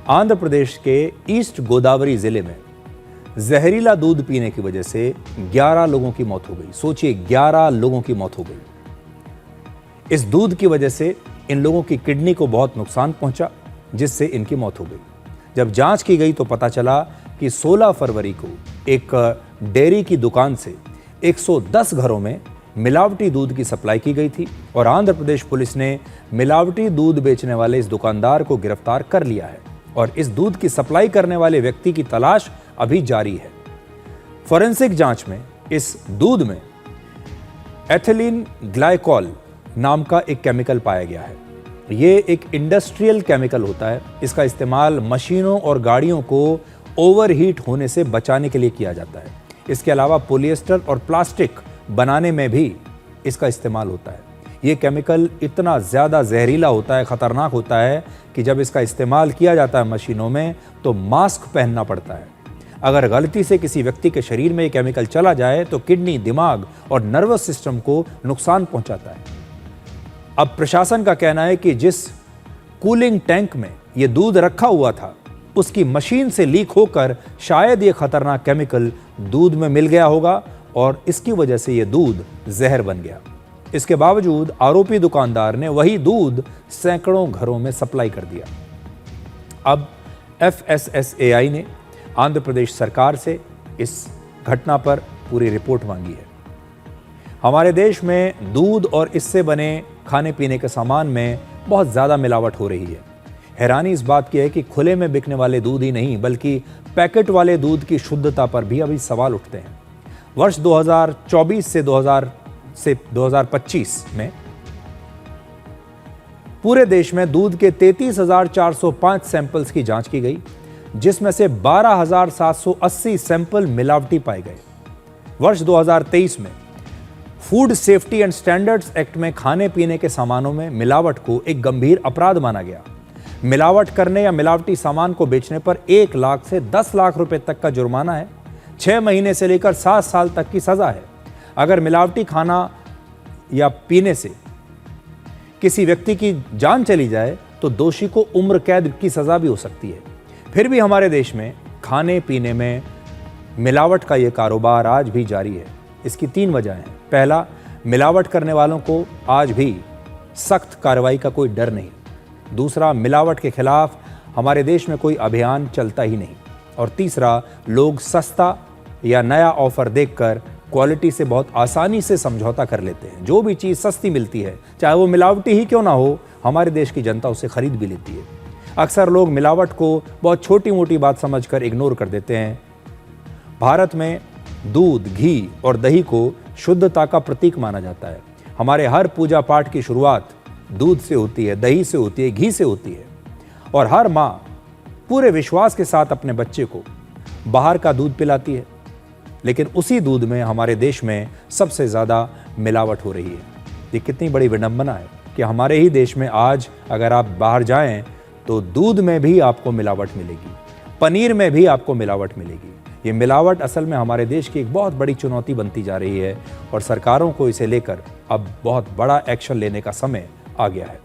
आंध्र प्रदेश के ईस्ट गोदावरी जिले में जहरीला दूध पीने की वजह से 11 लोगों की मौत हो गई। सोचिए, 11 लोगों की मौत हो गई। इस दूध की वजह से इन लोगों की किडनी को बहुत नुकसान पहुंचा, जिससे इनकी मौत हो गई। जब जांच की गई तो पता चला कि 16 फरवरी को एक डेयरी की दुकान से 110 घरों में मिलावटी दूध की सप्लाई की गई थी और आंध्र प्रदेश पुलिस ने मिलावटी दूध बेचने वाले इस दुकानदार को गिरफ्तार कर लिया है और इस दूध की सप्लाई करने वाले व्यक्ति की तलाश अभी जारी है। फोरेंसिक जांच में इस दूध में एथिलीन ग्लाइकॉल नाम का एक केमिकल पाया गया है। ये एक इंडस्ट्रियल केमिकल होता है। इसका इस्तेमाल मशीनों और गाड़ियों को ओवरहीट होने से बचाने के लिए किया जाता है। इसके अलावा पॉलिएस्टर और प्लास्टिक बनाने में भी इसका इस्तेमाल होता है। ये केमिकल इतना ज़्यादा जहरीला होता है, ख़तरनाक होता है कि जब इसका इस्तेमाल किया जाता है मशीनों में तो मास्क पहनना पड़ता है। अगर गलती से किसी व्यक्ति के शरीर में ये केमिकल चला जाए तो किडनी, दिमाग और नर्वस सिस्टम को नुकसान पहुंचाता है। अब प्रशासन का कहना है कि जिस कूलिंग टैंक में ये दूध रखा हुआ था उसकी मशीन से लीक होकर शायद ये खतरनाक केमिकल दूध में मिल गया होगा और इसकी वजह से ये दूध जहर बन गया। इसके बावजूद आरोपी दुकानदार ने वही दूध सैकड़ों घरों में सप्लाई कर दिया। अब FSSAI ने आंध्र प्रदेश सरकार से इस घटना पर पूरी रिपोर्ट मांगी है। हमारे देश में दूध और इससे बने खाने पीने के सामान में बहुत ज़्यादा मिलावट हो रही है। हैरानी इस बात की है कि खुले में बिकने वाले दूध ही नहीं बल्कि पैकेट वाले दूध की शुद्धता पर भी अभी सवाल उठते हैं। वर्ष 2024 से 2025 में पूरे देश में दूध के 33,405 सैंपल्स की जांच की गई, जिसमें से 12,780 सैंपल मिलावटी पाए गए। वर्ष 2023 में food safety and standards act में खाने पीने के सामानों में मिलावट को एक गंभीर अपराध माना गया। मिलावट करने या मिलावटी सामान को बेचने पर 1 लाख से 10 लाख रुपए तक का जुर्माना है, 6 महीने से लेकर 7 साल तक की सजा है। अगर मिलावटी खाना या पीने से किसी व्यक्ति की जान चली जाए तो दोषी को उम्र कैद की सजा भी हो सकती है। फिर भी हमारे देश में खाने पीने में मिलावट का ये कारोबार आज भी जारी है। इसकी 3 वजह हैं। पहला, मिलावट करने वालों को आज भी सख्त कार्रवाई का कोई डर नहीं। दूसरा, मिलावट के खिलाफ हमारे देश में कोई अभियान चलता ही नहीं। और तीसरा, लोग सस्ता या नया ऑफर देखकर क्वालिटी से बहुत आसानी से समझौता कर लेते हैं। जो भी चीज़ सस्ती मिलती है, चाहे वो मिलावटी ही क्यों ना हो, हमारे देश की जनता उसे खरीद भी लेती है। अक्सर लोग मिलावट को बहुत छोटी मोटी बात समझकर इग्नोर कर देते हैं। भारत में दूध, घी और दही को शुद्धता का प्रतीक माना जाता है। हमारे हर पूजा पाठ की शुरुआत दूध से होती है, दही से होती है, घी से होती है। और हर माँ पूरे विश्वास के साथ अपने बच्चे को बाहर का दूध पिलाती है, लेकिन उसी दूध में हमारे देश में सबसे ज़्यादा मिलावट हो रही है। ये कितनी बड़ी विडंबना है कि हमारे ही देश में आज अगर आप बाहर जाएं तो दूध में भी आपको मिलावट मिलेगी, पनीर में भी आपको मिलावट मिलेगी। ये मिलावट असल में हमारे देश की एक बहुत बड़ी चुनौती बनती जा रही है और सरकारों को इसे लेकर अब बहुत बड़ा एक्शन लेने का समय आ गया है।